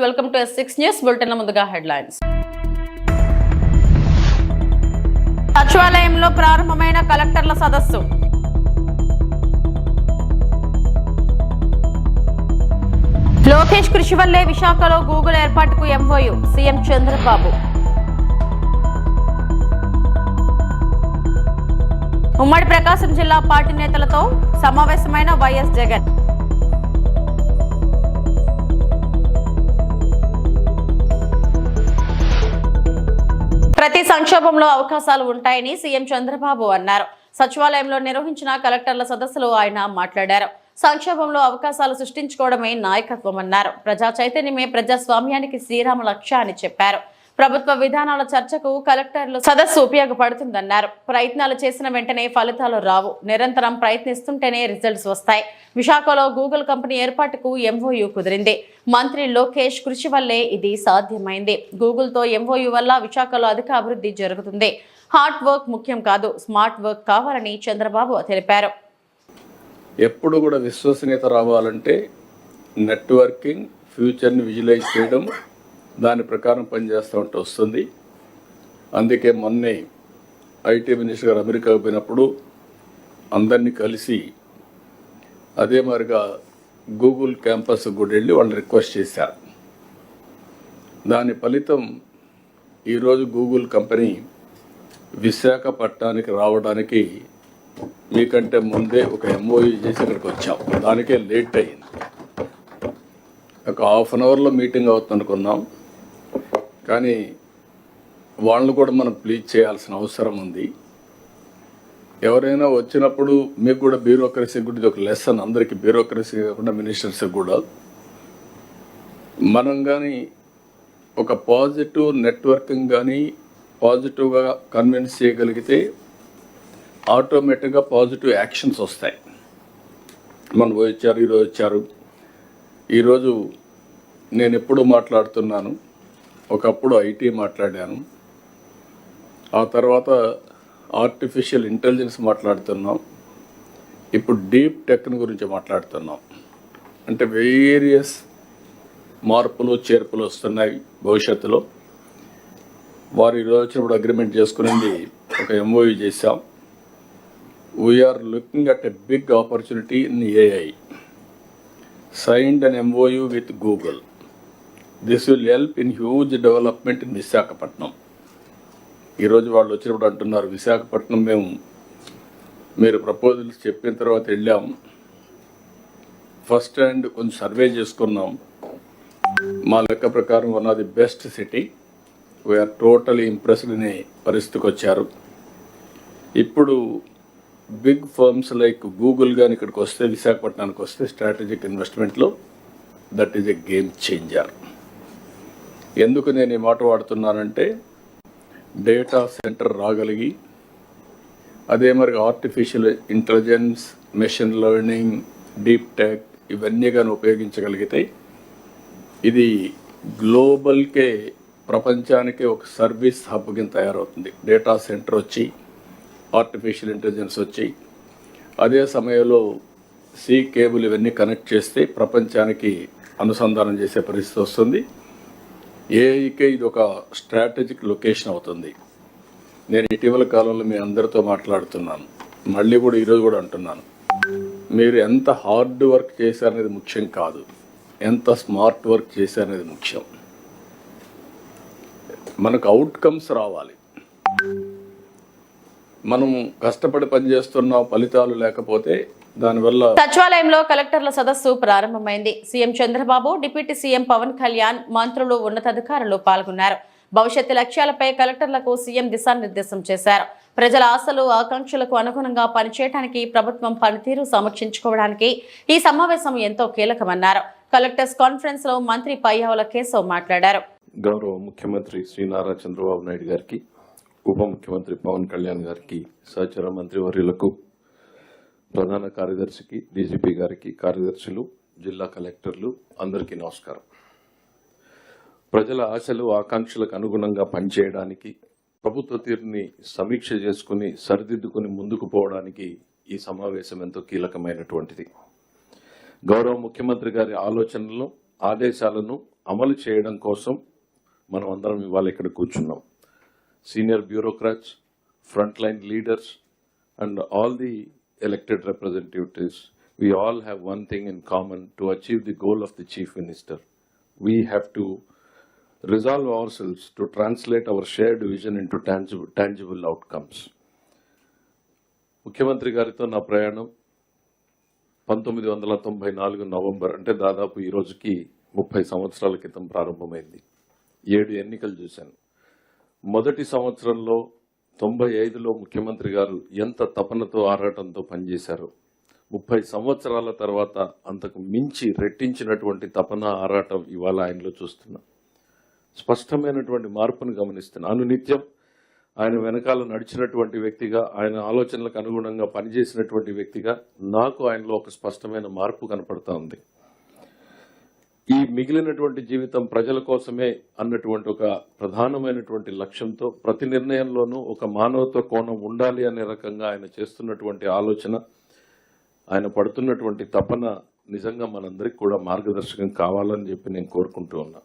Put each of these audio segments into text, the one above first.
Welcome to S6 news bulletin. ముందుగా headlines. సచివాలయంలో ప్రారంభమైన కలెక్టర్ల సదస్సు. లోకేష్ కృషి వల్లే విశాఖలో గూగుల్ ఏర్పాటుకు MOU సీఎం చంద్రబాబు. ఉమ్మడి ప్రకాశం జిల్లా పార్టీ నేతలతో సమావేశమైన వైఎస్ జగన్. ప్రతి సంక్షోభంలో అవకాశాలు ఉంటాయని సీఎం చంద్రబాబు అన్నారు. సచివాలయంలో నిర్వహించిన కలెక్టర్ల సదస్సులో ఆయన మాట్లాడారు. సంక్షోభంలో అవకాశాలు సృష్టించుకోవడమే నాయకత్వం అన్నారు. ప్రజా చైతన్యమే ప్రజాస్వామ్యానికి శ్రీరామ లక్ష్య అని చెప్పారు. ప్రభుత్వ విధానాల చర్చకు కలెక్టర్లు సదస్సు ఉపయోగపడుతుందన్నారు. ప్రయత్నాలు చేసిన వెంటనే ఫలితాలు రావు, నిరంతరం ప్రయత్నిస్తుంటేనే రిజల్ట్స్ వస్తాయి. విశాఖలో గూగుల్ కంపెనీ ఏర్పాటుకు MOU కుదిరింది. మంత్రి లోకేష్ కృషి వల్లే ఇది సాధ్యమైంది. గూగుల్తో MOU వల్ల విశాఖలో అధిక అభివృద్ధి జరుగుతుంది. హార్డ్ వర్క్ ముఖ్యం కాదు, స్మార్ట్ వర్క్ కావాలని చంద్రబాబు తెలిపారు. ఎప్పుడు కూడా విశ్వసనీయత రావాలంటే నెట్వర్కింగ్, ఫ్యూచర్ని విజువలైజ్ చేయడం, దాని ప్రకారం పనిచేస్తూ ఉంటే వస్తుంది. అందుకే మొన్నే IT మినిస్టర్ గారు అమెరికాకు పోయినప్పుడు అందరినీ కలిసి అదే మాదిరిగా గూగుల్ క్యాంపస్ కూడా వెళ్ళి వాళ్ళు రిక్వెస్ట్ చేశారు. దాని ఫలితం ఈరోజు గూగుల్ కంపెనీ విశాఖపట్నానికి రావడానికి మీకంటే ముందే ఒక MOU చేసి ఇక్కడికి వచ్చాం. దానికే లేట్ అయింది. ఒక ½ అన్ అవర్లో మీటింగ్ అవుతుంది అనుకున్నాం, కానీ వాళ్ళని కూడా మనం ప్లీజ్ చేయాల్సిన అవసరం ఉంది. ఎవరైనా వచ్చినప్పుడు మీకు కూడా బ్యూరోక్రసీ కూడా ఇది ఒక లెసన్, అందరికీ బ్యూరోక్రసీ కాకుండా మినిస్టర్స్కి కూడా. మనం కానీ ఒక పాజిటివ్ నెట్వర్కింగ్ కానీ పాజిటివ్గా కన్విన్స్ చేయగలిగితే ఆటోమేటిక్గా పాజిటివ్ యాక్షన్స్ వస్తాయి. మనం వచ్చారు, ఈరోజు వచ్చారు. ఈరోజు నేను ఎప్పుడు మాట్లాడుతున్నాను, ఒకప్పుడు IT మాట్లాడాను, ఆ తర్వాత ఆర్టిఫిషియల్ ఇంటెలిజెన్స్ మాట్లాడుతున్నాం, ఇప్పుడు డీప్ టెక్ గురించి మాట్లాడుతున్నాం. అంటే వేరియస్ మార్పులు చేర్పులు వస్తున్నాయి భవిష్యత్తులో. వారు ఈరోజు వచ్చినప్పుడు అగ్రిమెంట్ చేసుకునేది ఒక MOU చేశాం. We are looking at a big opportunity in AI. Signed an MOU with Google. This will help in huge development in Visakhapatnam. ఈరోజు వాళ్ళు వచ్చినప్పుడు అంటున్నారు, విశాఖపట్నం మీరు ప్రపోజల్స్ చెప్పిన తర్వాత వెళ్ళాం, ఫస్ట్ హ్యాండ్ కొంచెం సర్వే చేసుకున్నాం. మా లెక్క ప్రకారం one of the best city, we are totally impressed అనే పరిస్థితికి వచ్చారు. ఇప్పుడు బిగ్ ఫర్మ్స్ లైక్ గూగుల్ కానీ ఇక్కడికి వస్తే, విశాఖపట్నానికి వస్తే స్ట్రాటజిక్ ఇన్వెస్ట్మెంట్లో that is a game changer. ఎందుకు నేను ఈ మాట వాడుతున్నానంటే, డేటా సెంటర్ రాగలిగి అదే మరి artificial intelligence, machine learning, deep tech ఇవన్నీ కానీ ఉపయోగించగలిగితే ఇది గ్లోబల్కే, ప్రపంచానికే ఒక సర్వీస్ హబ్ కింద తయారవుతుంది. డేటా సెంటర్ వచ్చి, ఆర్టిఫిషియల్ ఇంటెలిజెన్స్ వచ్చి, అదే సమయంలో సీ కేబుల్ ఇవన్నీ కనెక్ట్ చేస్తే ప్రపంచానికి అనుసంధానం చేసే పరిస్థితి వస్తుంది. AIకే ఇది ఒక స్ట్రాటజిక్ లొకేషన్ అవుతుంది. నేను ఇటీవల కాలంలో మీ అందరితో మాట్లాడుతున్నాను, మళ్ళీ కూడా ఈరోజు కూడా అంటున్నాను, మీరు ఎంత హార్డ్ వర్క్ చేశారనేది ముఖ్యం కాదు, ఎంత స్మార్ట్ వర్క్ చేశారనేది ముఖ్యం. మనకు అవుట్కమ్స్ రావాలి. మనం కష్టపడి పనిచేస్తున్నాం, ఫలితాలు లేకపోతే దానివల్ల. సచివాలయంలో కలెక్టర్ల సదస్సు ప్రారంభమైంది. CM Chandrababu, deputy CM Pawan Kalyan, మంత్రులు, ఉన్నతాధికారులు పాల్గొన్నారు. భవిష్యత్తు లక్ష్యాలపై కలెక్టర్లకు సీఎం దిశానిర్దేశం చేశారు. ప్రజల ఆశలు, ఆకాంక్షలకు అనుగుణంగా పనిచేయడానికి ప్రభుత్వం పనితీరు సమీక్షించుకోవడానికి ఈ సమావేశం ఎంతో కీలకమన్నారు. కలెక్టర్స్ కాన్ఫరెన్స్ లో మంత్రి పయ్యావుల కేశవ్ మాట్లాడారు. గౌరవ ముఖ్యమంత్రి శ్రీ నారా చంద్రబాబు నాయుడు గారికి, ఉప ముఖ్యమంత్రి పవన్ కళ్యాణ్ గారికి, సహచర మంత్రి వర్యులకు, ప్రధాన కార్యదర్శికి, DGP గారికి, కార్యదర్శులు, జిల్లా కలెక్టర్లు అందరికీ నమస్కారం. ప్రజల ఆశలు, ఆకాంక్షలకు అనుగుణంగా పనిచేయడానికి, ప్రభుత్వ తీరుని సమీక్ష చేసుకుని సరిదిద్దుకుని ముందుకు పోవడానికి ఈ సమావేశం ఎంతో కీలకమైనటువంటిది. గౌరవ ముఖ్యమంత్రి గారి ఆలోచనలను, ఆదేశాలను అమలు చేయడం కోసం మనం అందరం ఇవాళ ఇక్కడ కూర్చున్నాం. Senior bureaucrats, front line leaders and all the elected representatives, we all have one thing in common: to achieve the goal of the Chief Minister. We have to resolve ourselves to translate our shared vision into tangible outcomes. ముఖ్యమంత్రి గారితో నా ప్రయాణం 1994 November, అంటే దాదాపు ఈ రోజుకి 30 సంవత్సరాల క్రితం ప్రారంభమైంది. 7 ఎన్నికలు చూశాను. మొదటి సంవత్సరంలో 95లో ముఖ్యమంత్రి గారు ఎంత తపనతో ఆరాటంతో పనిచేశారు. 30 సంవత్సరాల తర్వాత అంతకు మించి రెట్టించినటువంటి తపన ఆరాటం ఇవాళ ఆయనలో చూస్తున్నాం. స్పష్టమైనటువంటి మార్పును గమనిస్తున్నాను. అనునిత్యం ఆయన వెనకాల నడిచినటువంటి వ్యక్తిగా, ఆయన ఆలోచనలకు అనుగుణంగా పనిచేసినటువంటి వ్యక్తిగా నాకు ఆయనలో ఒక స్పష్టమైన మార్పు కనపడతా ఉంది. ఈ మిగిలినటువంటి జీవితం ప్రజల కోసమే అన్నటువంటి ఒక ప్రధానమైనటువంటి లక్ష్యంతో ప్రతి నిర్ణయంలోనూ ఒక మానవత్వ కోణం ఉండాలి అనే రకంగా ఆయన చేస్తున్నటువంటి ఆలోచన, ఆయన పడుతున్నటువంటి తపన నిజంగా మనందరికి కూడా మార్గదర్శకం కావాలని చెప్పి నేను కోరుకుంటూ ఉన్నా.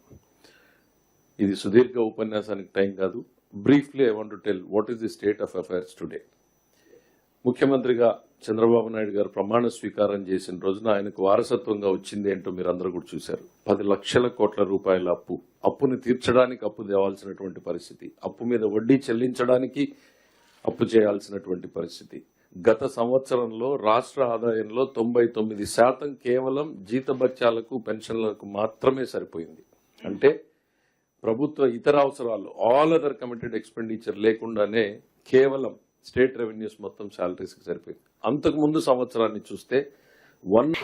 ఇది సుదీర్ఘ ఉపన్యాసానికి టైం కాదు. Briefly I want to tell what is the state of affairs today. ముఖ్యమంత్రిగా చంద్రబాబు నాయుడు గారు ప్రమాణ స్వీకారం చేసిన రోజున ఆయనకు వారసత్వంగా వచ్చింది ఏంటో మీరు అందరూ కూడా చూశారు. 10 లక్షల కోట్ల రూపాయల అప్పుని తీర్చడానికి అప్పు తేవాల్సినటువంటి పరిస్థితి, అప్పు మీద వడ్డీ చెల్లించడానికి అప్పు చేయాల్సినటువంటి పరిస్థితి. గత సంవత్సరంలో రాష్ట్ర ఆదాయంలో 99% కేవలం జీతభత్యాలకు, పెన్షన్లకు మాత్రమే సరిపోయింది. అంటే ప్రభుత్వ ఇతర అవసరాలు, ఆల్ అదర్ కమిటెడ్ ఎక్స్పెండిచర్ లేకుండానే కేవలం స్టేట్ రెవెన్యూస్ మొత్తం శాలరీస్ కి సరిపోయింది. అంతకు ముందు సంవత్సరాన్ని చూస్తే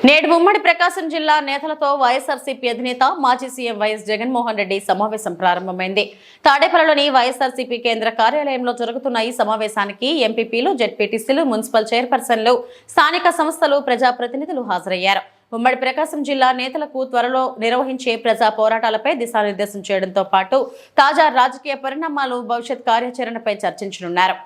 నేడు ఉమ్మడి ప్రకాశం జిల్లా నేతలతో వైఎస్ఆర్సీపీ అధినేత మాజీ సీఎం వైఎస్ జగన్మోహన్ రెడ్డి సమావేశం ప్రారంభమైంది. తాడేపల్లిలోని వైఎస్ఆర్సీపీ కేంద్ర కార్యాలయంలో జరుగుతున్న ఈ సమావేశానికి ఎంపీపీలు, జెడ్పీటీసీలు, మున్సిపల్ చైర్పర్సన్లు, స్థానిక సంస్థలు, ప్రజాప్రతినిధులు హాజరయ్యారు. ఉమ్మడి ప్రకాశం జిల్లా నేతలకు త్వరలో నిర్వహించే ప్రజా పోరాటాలపై దిశానిర్దేశం చేయడంతో పాటు తాజా రాజకీయ పరిణామాలు, భవిష్యత్ కార్యాచరణపై చర్చించనున్నారు.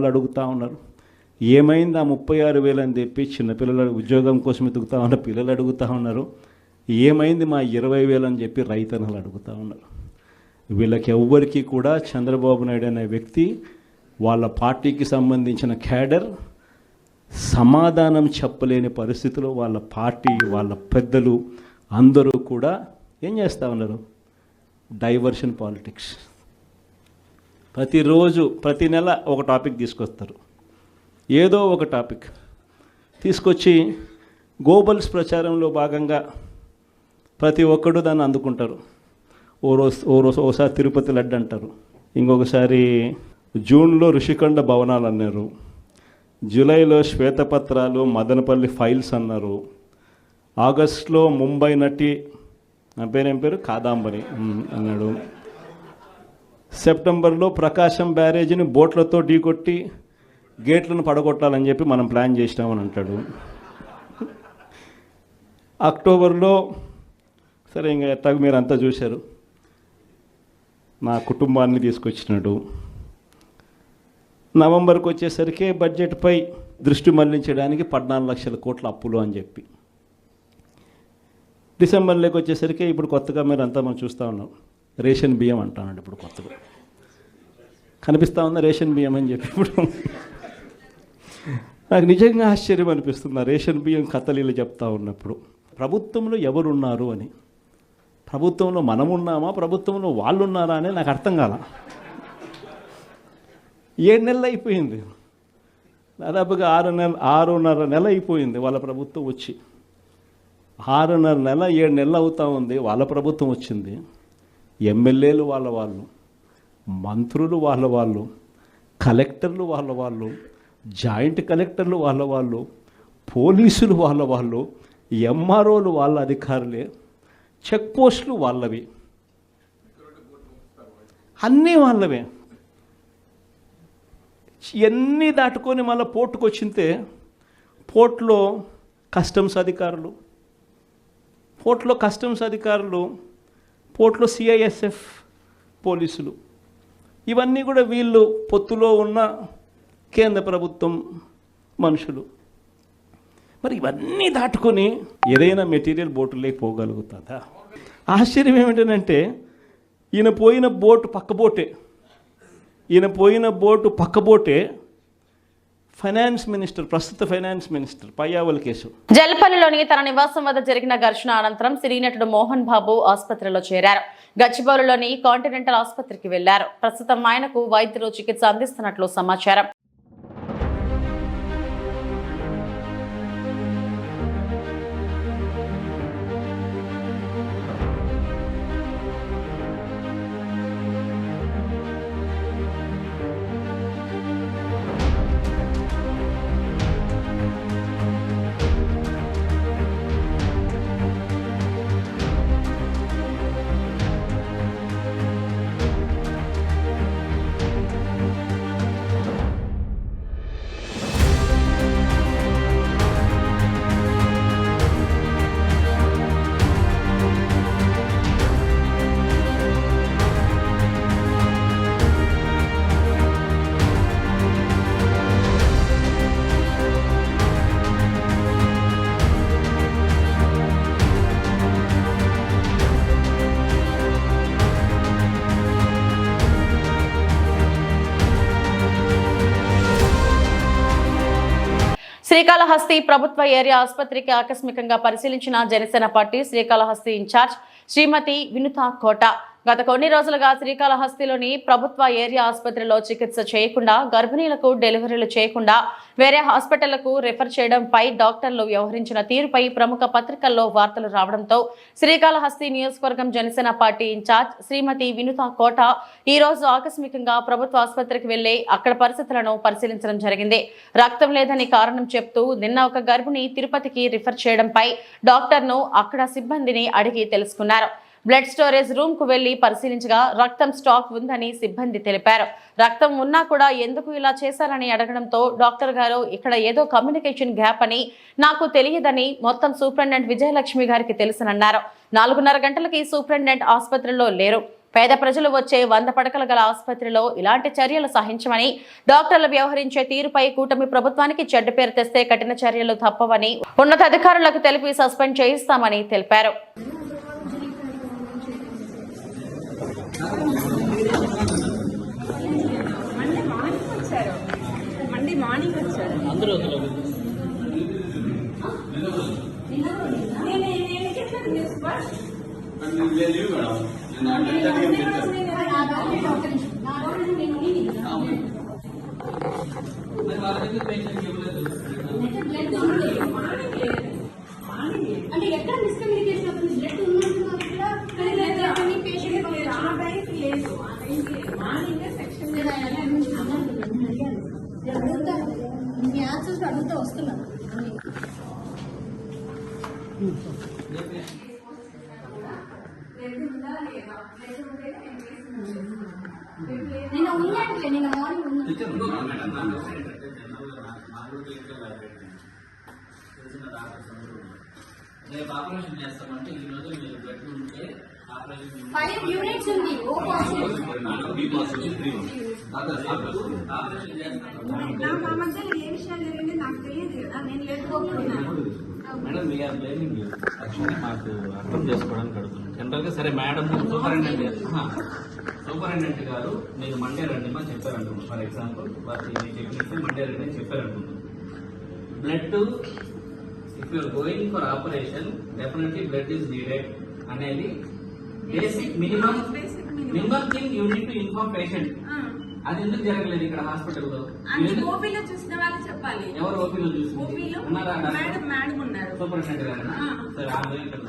అడుగుతూ ఉన్నారు, ఏమైంది ఆ 36,000 అని చెప్పి చిన్నపిల్లల ఉద్యోగం కోసం ఎదుగుతూ ఉన్న పిల్లలు అడుగుతూ ఉన్నారు, ఏమైంది మా 20,000 అని చెప్పి రైతన్నలు అడుగుతూ ఉన్నారు. వీళ్ళకి ఎవ్వరికి కూడా చంద్రబాబు నాయుడు అనే వ్యక్తి, వాళ్ళ పార్టీకి సంబంధించిన క్యాడర్ సమాధానం చెప్పలేని పరిస్థితిలో వాళ్ళ పార్టీ, వాళ్ళ పెద్దలు అందరూ కూడా ఏం చేస్తూ ఉన్నారు, డైవర్షన్ పాలిటిక్స్. ప్రతిరోజు ప్రతి నెల ఒక టాపిక్ తీసుకొస్తారు, ఏదో ఒక టాపిక్ తీసుకొచ్చి గోబల్స్ ప్రచారంలో భాగంగా ప్రతి ఒక్కడు దాన్ని అందుకుంటారు. ఓసారి తిరుపతి లడ్డు అంటారు, ఇంకొకసారి జూన్లో ఋషికొండ భవనాలు అన్నారు, జూలైలో శ్వేతపత్రాలు, మదనపల్లి ఫైల్స్ అన్నారు, ఆగస్టులో ముంబై నటి నా పేరేం పేరు కాదాంబరి అన్నాడు, సెప్టెంబర్లో ప్రకాశం బ్యారేజీని బోట్లతో ఢీకొట్టి గేట్లను పడగొట్టాలని చెప్పి మనం ప్లాన్ చేసినామని అంటాడు. అక్టోబర్లో సరే ఇంకా ఎట్టాగ మీరు అంతా చూశారు, నా కుటుంబాన్ని తీసుకొచ్చినాడు. నవంబర్కి వచ్చేసరికి బడ్జెట్పై దృష్టి మళ్లించడానికి 14 లక్షల కోట్ల అప్పులు అని చెప్పి, డిసెంబర్లోకి వచ్చేసరికి ఇప్పుడు కొత్తగా మీరు అంతా మనం చూస్తూ ఉన్నాం, రేషన్ బియ్యం అంటానండి. ఇప్పుడు కొత్తగా కనిపిస్తూ ఉందా రేషన్ బియ్యం అని చెప్పి. ఇప్పుడు నాకు నిజంగా ఆశ్చర్యం అనిపిస్తుంది ఆ రేషన్ బియ్యం కథలీలు చెప్తా ఉన్నప్పుడు. ప్రభుత్వంలో ఎవరున్నారు అని ప్రభుత్వంలో మనం ఉన్నామా, ప్రభుత్వంలో వాళ్ళు ఉన్నారా అని నాకు అర్థం కాల. 7 నెలలు అయిపోయింది, దాదాపుగా 6.5 నెల అయిపోయింది వాళ్ళ ప్రభుత్వం వచ్చి. 6.5 నెల 7 నెలలు అవుతా ఉంది వాళ్ళ ప్రభుత్వం వచ్చింది. ఎమ్మెల్యేలు వాళ్ళు, మంత్రులు వాళ్ళు, కలెక్టర్లు వాళ్ళు, జాయింట్ కలెక్టర్లు వాళ్ళు, పోలీసులు వాళ్ళు, ఎంఆర్ఓలు వాళ్ళ అధికారులే, చెక్ పోస్టులు వాళ్ళవి, అన్నీ వాళ్ళవే. ఇవన్నీ దాటుకొని మళ్ళీ పోర్టుకు వచ్చింతే పోర్టులో కస్టమ్స్ అధికారులు, పోర్టులో సిఐఎస్ఎఫ్ పోలీసులు, ఇవన్నీ కూడా వీళ్ళు పొత్తులో ఉన్న కేంద్ర ప్రభుత్వం మనుషులు. మరి ఇవన్నీ దాటుకొని ఏదైనా మెటీరియల్ బోటులోకి పోగలుగుతుందా? ఆశ్చర్యం ఏమిటంటే ఈయన పోయిన బోటు పక్క బోటే ప్రస్తుత ఫైనాన్స్ మినిస్టర్ పయ్యావుల కేసు. జల్పల్లిలోని తన నివాసం వద్ద జరిగిన ఘర్షణ అనంతరం సినీ నటుడు మోహన్ బాబు ఆసుపత్రిలో చేరారు. గచ్చిబౌలిలోని కాంటినెంటల్ ఆసుపత్రికి వెళ్లారు. ప్రస్తుతం ఆయనకు వైద్యులు చికిత్స అందిస్తున్నట్లు సమాచారం. శ్రీకాళహస్తి ప్రభుత్వ ఏరియా ఆసుపత్రికి ఆకస్మికంగా పరిశీలించిన జనసేన పార్టీ శ్రీకాళహస్తి ఇన్ఛార్జ్ శ్రీమతి వినుతా కోట గత కొన్ని రోజులుగా శ్రీకాళహస్తిలోని ప్రభుత్వ ఏరియా ఆసుపత్రిలో చికిత్స చేయకుండా, గర్భిణీలకు డెలివరీలు చేయకుండా వేరే హాస్పిటళ్లకు రిఫర్ చేయడంపై డాక్టర్లు వ్యవహరించిన తీరుపై ప్రముఖ పత్రికల్లో వార్తలు రావడంతో శ్రీకాళహస్తి నియోజకవర్గం జనసేన పార్టీ ఇన్ఛార్జ్ శ్రీమతి వినుతా కోట ఈ రోజు ఆకస్మికంగా ప్రభుత్వ ఆసుపత్రికి వెళ్లి అక్కడ పరిస్థితులను పరిశీలించడం జరిగింది. రక్తం లేదని కారణం చెప్తూ నిన్న ఒక గర్భిణి తిరుపతికి రిఫర్ చేయడంపై డాక్టర్ను అక్కడ సిబ్బందిని అడిగి తెలుసుకున్నారు. బ్లడ్ స్టోరేజ్ రూమ్ కు వెళ్లి పరిశీలించగా రక్తం స్టాక్ ఉందని సిబ్బంది తెలిపారు. రక్తం ఉన్నా కూడా ఎందుకు ఇలా చేశారని అడగడంతో డాక్టర్ గారు ఇక్కడ ఏదో కమ్యూనికేషన్ గ్యాప్ అని నాకు తెలియదని మొత్తం సూపరింటెండెంట్ విజయలక్ష్మి గారికి తెలుసనన్నారు. 4:30 గంటలకి సూపరింటెండెంట్ ఆసుపత్రిలో లేరు. పేద ప్రజలు వచ్చే 100 పడకలు గల ఆసుపత్రిలో ఇలాంటి చర్యలు సహించమని, డాక్టర్లు వ్యవహరించే తీరుపై కూటమి ప్రభుత్వానికి చెడ్డ పేరు తెస్తే కఠిన చర్యలు తప్పవని ఉన్నతాధికారులకు తెలిపి సస్పెండ్ చేయిస్తామని తెలిపారు. మార్నింగ్ వచ్చారు అంటే ఎక్కడ మిస్కమ్యూనికేషన్ అవుతుంది. బ్లడ్ ఉన్నట్టు పేషెంట్ లేదు. మార్నింగ్ సెక్షన్ మీ ఆన్సర్స్ అడుగుతూ వస్తున్నాను. నేను ఉన్నాను, నేను మార్నింగ్ ఉన్నాను. రేపు ఆపరేషన్ చేస్తామంటే ఈ రోజు మీరు బ్లడ్ ఉంటే 5 యూనిట్స్ ఉంది. ఓ పాజిటివ్ నా మధ్యలో ఏ విషయాలు జరిగింది నాకు తెలియదు కదా. నేను లేకపోతున్నాను madam. We are blaming you. Actually మాకు అర్థం చేసుకోవడానికి అడుగుతున్నాం. జనరల్గా సరే మేడం సూపరింటెండెంట్ గారు మీరు మండే రండి అని చెప్పారంటున్నాం. ఫర్ ఎగ్జాంపుల్ వాటి టెక్నిక్స్ మండే రండి అని చెప్పారంటున్నాం. Blood if you're going for operation definitely blood is needed అనేది basic minimum thing you need to inform patient. అది ఎందుకు జరగలేదు ఇక్కడ హాస్పిటల్లో? ఓపీలో చూసిన వాళ్ళు చెప్పాలి. ఎవరు ఓపీలో చూసింది? ఓపీలో ఉన్నారా? మేడం ఉన్నారు. సూపరింటెండెంట్ గారు. సరే, ఆ ఇక్కడ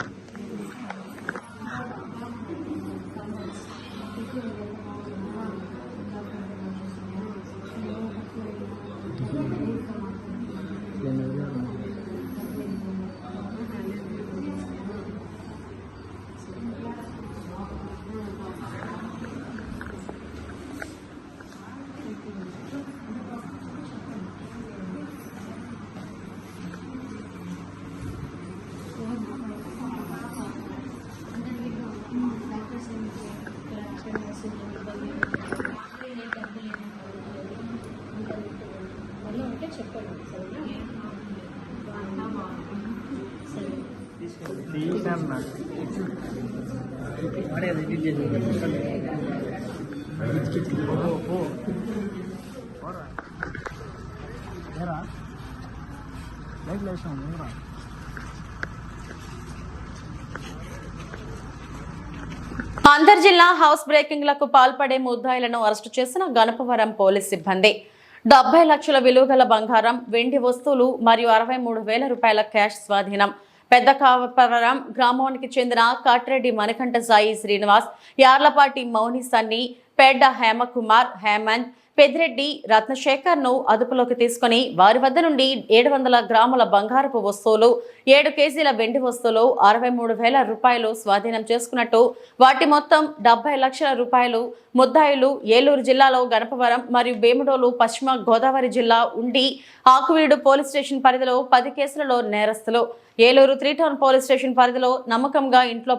అంతర్జిల్లా హౌస్ బ్రేకింగ్లకు పాల్పడే ముద్దాయిలను అరెస్టు చేసిన గణపవరం పోలీస్ సిబ్బంది. 70 లక్షల విలువగల బంగారం, వెండి వస్తువులు మరియు 63,000 రూపాయల క్యాష్ స్వాధీనం. పెద్ద కావపవరం గ్రామానికి చెందిన కాట్రెడ్డి మణికంఠ సాయి శ్రీనివాస్, యార్లపాటి మౌని సన్ని, పేడ్డ హేమకుమార్, హేమంత్, పెద్దిరెడ్డి రత్నశేఖర్ ను అదుపులోకి తీసుకుని వారి వద్ద నుండి 700 గ్రాముల బంగారపు వస్తువులు, 7 కేజీల వెండి వస్తువులు, 63,000 రూపాయలు స్వాధీనం చేసుకున్నట్టు, వాటి మొత్తం 70 లక్షల రూపాయలు. ముద్దాయిలు ఏలూరు జిల్లాలో గణపవరం మరియు భీమడోలు, పశ్చిమ గోదావరి జిల్లా ఉండి ఆకువీడు పోలీస్ స్టేషన్ పరిధిలో 10 కేసులలో నేరస్తులు. ఏలూరు 3 టౌన్ పోలీస్ స్టేషన్ పరిధిలో నమ్మకంగా ఇంట్లో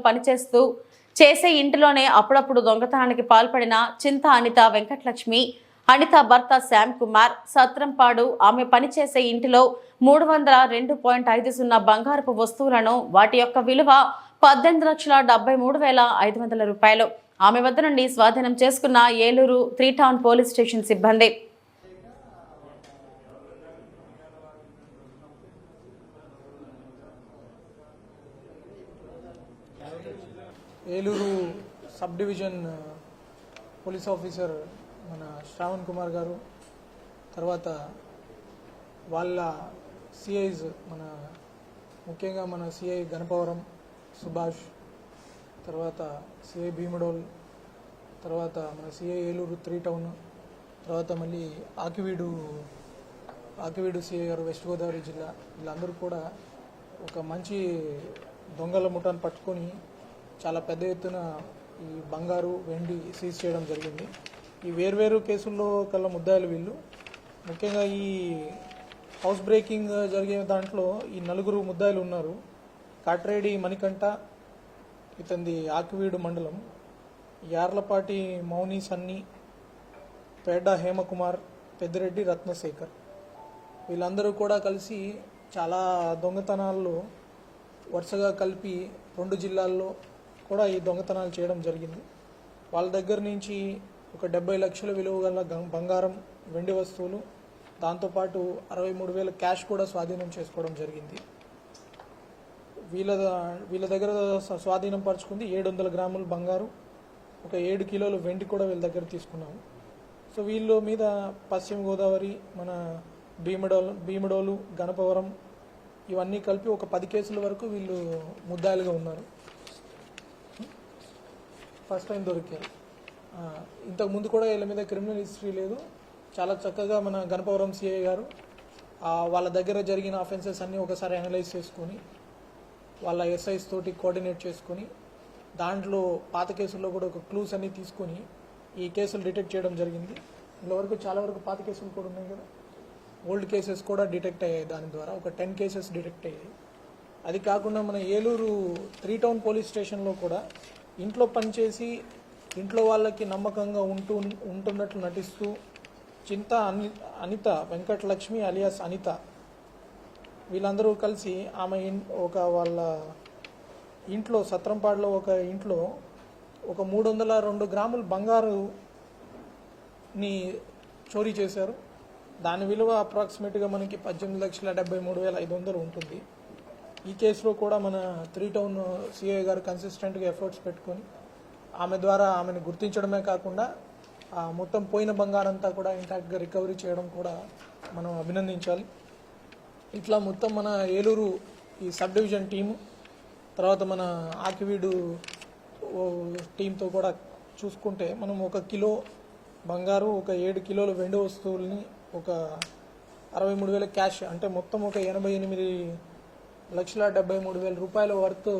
చేసే ఇంటిలోనే అప్పుడప్పుడు దొంగతనానికి పాల్పడిన చింత అనిత వెంకటలక్ష్మి, అనిత భర్త శ్యామ్ కుమార్, సత్రంపాడు ఆమె పనిచేసే ఇంటిలో 302.50 బంగారపు వస్తువులను, వాటి యొక్క విలువ 18,73,500 రూపాయలు ఆమె వద్ద నుండి స్వాధీనం చేసుకున్న ఏలూరు 3 టౌన్ పోలీస్ స్టేషన్ సిబ్బంది. Eluru sub division police officer మన శ్రావణ్ కుమార్ గారు, తర్వాత వాళ్ళ సిఐస్ ముఖ్యంగా మన సిఐ గణపవరం సుభాష్, తర్వాత సిఐ భీమడోల్, తర్వాత మన సిఐ ఏలూరు 3 టౌన్, తర్వాత మళ్ళీ ఆకివీడు సిఐ గారు వెస్ట్ గోదావరి జిల్లా, వీళ్ళందరూ కూడా ఒక మంచి దొంగల ముఠాను పట్టుకొని చాలా పెద్ద ఎత్తున ఈ బంగారు, వెండి సీజ్ చేయడం జరిగింది. ఈ వేర్వేరు కేసుల్లో కల్లా ముద్దాయిలు వీళ్ళు. ముఖ్యంగా ఈ హౌస్ బ్రేకింగ్ జరిగే దాంట్లో ఈ 4 ముద్దాయిలు ఉన్నారు. కాట్రేడి మణికంఠ, ఇతంది ఆకివీడు మండలం, యార్లపాటి మౌని సన్ని, పేడ్డ హేమకుమార్, పెద్దిరెడ్డి రత్నశేఖర్, వీళ్ళందరూ కూడా కలిసి చాలా దొంగతనాల్లో వరుసగా కలిపి 2 జిల్లాల్లో కూడా ఈ దొంగతనాలు చేయడం జరిగింది. వాళ్ళ దగ్గర నుంచి ఒక 70 లక్షల విలువ గల బంగారం, వెండి వస్తువులు, దాంతోపాటు 63,000 క్యాష్ కూడా స్వాధీనం చేసుకోవడం జరిగింది. వీళ్ళ దగ్గర స్వాధీనం పరుచుకుంది 700 గ్రాముల బంగారు, ఒక 7 కిలోలు వెండి కూడా వీళ్ళ దగ్గర తీసుకున్నాము. సో వీళ్ళ మీద పశ్చిమ గోదావరి, మన భీమడోలు, గణపవరం ఇవన్నీ కలిపి ఒక 10 కేసుల వరకు వీళ్ళు ముద్దాయిలుగా ఉన్నారు. ఫస్ట్ టైం దొరికారు. ఇంతకుముందు కూడా వీళ్ళ మీద క్రిమినల్ హిస్టరీ లేదు. చాలా చక్కగా మన గణపవరం సిఐ గారు వాళ్ళ దగ్గర జరిగిన అఫెన్సెస్ అన్నీ ఒకసారి అనలైజ్ చేసుకొని వాళ్ళ ఎస్ఐస్ తోటి కోఆర్డినేట్ చేసుకొని దాంట్లో పాత కేసుల్లో కూడా ఒక క్లూస్ అన్నీ తీసుకొని ఈ కేసులు డిటెక్ట్ చేయడం జరిగింది. ఇంతవరకు చాలా వరకు పాత కేసులు కూడా ఉన్నాయి కదా, ఓల్డ్ కేసెస్ కూడా డిటెక్ట్ అయ్యాయి. దాని ద్వారా ఒక 10 కేసెస్ డిటెక్ట్ అయ్యాయి. అది కాకుండా మన ఏలూరు 3 టౌన్ పోలీస్ స్టేషన్లో కూడా ఇంట్లో పనిచేసి ఇంట్లో వాళ్ళకి నమ్మకంగా ఉంటున్నట్లు నటిస్తూ చింత అనిత వెంకటలక్ష్మి అలియాస్ అనిత, వీళ్ళందరూ కలిసి ఆమె వాళ్ళ ఇంట్లో సత్రంపాడులో ఒక ఇంట్లో ఒక 302 గ్రాముల బంగారుని చోరీ చేశారు. దాని విలువ అప్రాక్సిమేట్గా మనకి 18,73,500 ఉంటుంది. ఈ కేసులో కూడా మన 3 టౌన్ సిఐ గారు కన్సిస్టెంట్గా ఎఫర్ట్స్ పెట్టుకొని ఆమె ద్వారా ఆమెను గుర్తించడమే కాకుండా మొత్తం పోయిన బంగారంతా కూడా ఇంటాక్ట్గా రికవరీ చేయడం కూడా మనం అభినందించాలి. ఇట్లా మొత్తం మన ఏలూరు ఈ సబ్ డివిజన్ టీము, తర్వాత మన ఆకివీడు టీంతో కూడా చూసుకుంటే మనం 1 కిలో బంగారు, ఒక 7 కిలోల వెండి వస్తువుల్ని, ఒక 63,000 క్యాష్, అంటే మొత్తం ఒక 88,73,000 రూపాయల వర్త్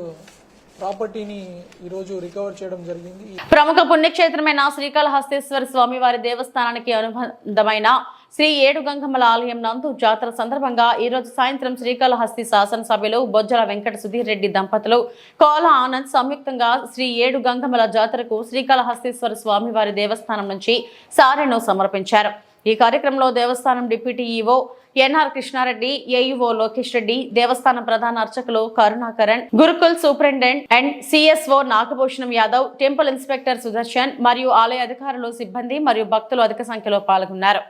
ప్రాపర్టీని ఈరోజు రికవర్ చేయడం జరిగింది. ప్రముఖ పుణ్యక్షేత్రమైన శ్రీకాళహస్తీశ్వర స్వామివారి దేవస్థానానికి అనుబంధమైన శ్రీ ఏడుగంగమ్మల ఆలయం నందు జాతర సందర్భంగా ఈ రోజు సాయంత్రం శ్రీకాళహస్తి శాసనసభ్యులు బొజ్జల వెంకట సుధీర్ రెడ్డి దంపతులు, కోల ఆనంద్ సంయుక్తంగా శ్రీ ఏడుగంగమ్మల జాతరకు శ్రీకాళహస్తీశ్వర స్వామివారి దేవస్థానం నుంచి సారెను సమర్పించారు. ఈ కార్యక్రమంలో దేవస్థానం deputy EO N R Krishnareddy, AEO Lokesh Reddy, దేవస్థానం ప్రధాన అర్చకులు Karunakaran, Gurukul superintendent and CSO Nagabhushanam Yadav, temple inspector Sudarshan మరియు ఆలయ అధికారులు, సిబ్బంది మరియు భక్తులు అధిక సంఖ్యలో పాల్గొన్నారు.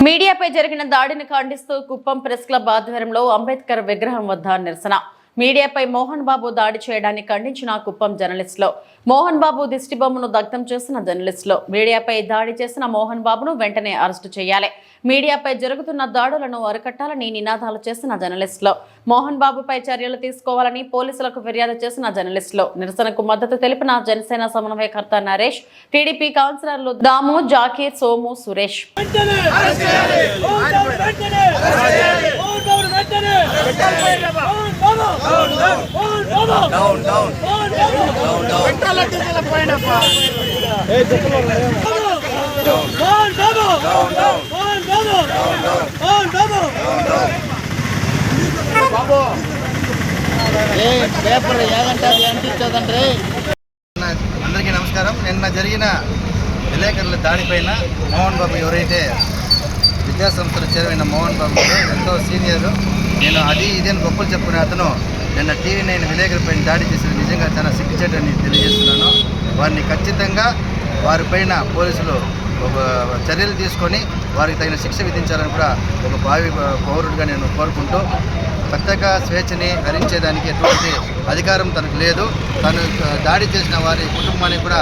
మీడియాపై జరిగిన దాడిని ఖండిస్తూ కుప్పం ప్రెస్ క్లబ్ ఆధ్వర్యంలో అంబేద్కర్ విగ్రహం వద్ద నిరసన. మీడియాపై మోహన్ బాబు దాడి చేయడాన్ని ఖండించిన కుప్పం జర్నలిస్టులు, మోహన్ బాబు దిష్టిబొమ్మను దగ్ధం చేసిన జర్నలిస్టులు, మీడియాపై దాడి చేసిన మోహన్ బాబును వెంటనే అరెస్టు చేయాలి, మీడియాపై జరుగుతున్న దాడులను అరికట్టాలని నినాదాలు చేసిన జర్నలిస్టులు, మోహన్ బాబుపై చర్యలు తీసుకోవాలని పోలీసులకు ఫిర్యాదు చేసిన జర్నలిస్టులు, నిరసనకు మద్దతు తెలిపిన జనసేన సమన్వయకర్త నరేష్, టీడీపీ కౌన్సిలర్లు దాము, జాకీర్, సోము, సురేష్. అందరికీ నమస్కారం. నిన్న జరిగిన విలేకరుల దాడిపైన మోహన్ బాబు, ఎవరైతే విద్యాసంస్థల చైర్మన్ మోహన్ బాబు ఎంతో సీనియర్, నేను అది ఇదేని గొప్పలు చెప్పుకునే అతను నిన్న TV9 విలేకరులపైన దాడి చేసిన నిజంగా చాలా సిగ్గుచేటని తెలియజేస్తున్నాను. వారిని ఖచ్చితంగా వారిపైన పోలీసులు చర్యలు తీసుకొని వారికి తగిన శిక్ష విధించాలని కూడా ఒక భావి పౌరుడిగా నేను కోరుకుంటూ, ప్రత్యేక స్వేచ్ఛని హరించేదానికి ఎటువంటి అధికారం తనకు లేదు. తను దాడి చేసిన వారి కుటుంబానికి కూడా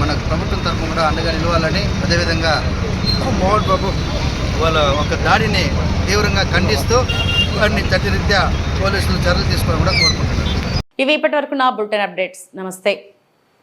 మన ప్రభుత్వం తరఫున కూడా అండగా నిలవాలని, అదేవిధంగా మోహన్ బాబు వాళ్ళ ఒక దాడిని తీవ్రంగా ఖండిస్తూ వారిని చట్టరీత్యా పోలీసులు చర్యలు తీసుకోవాలని కూడా కోరుకుంటున్నారు. ఇవి ఇప్పటి వరకు నా బులెటిన్ అప్డేట్స్. నమస్తే.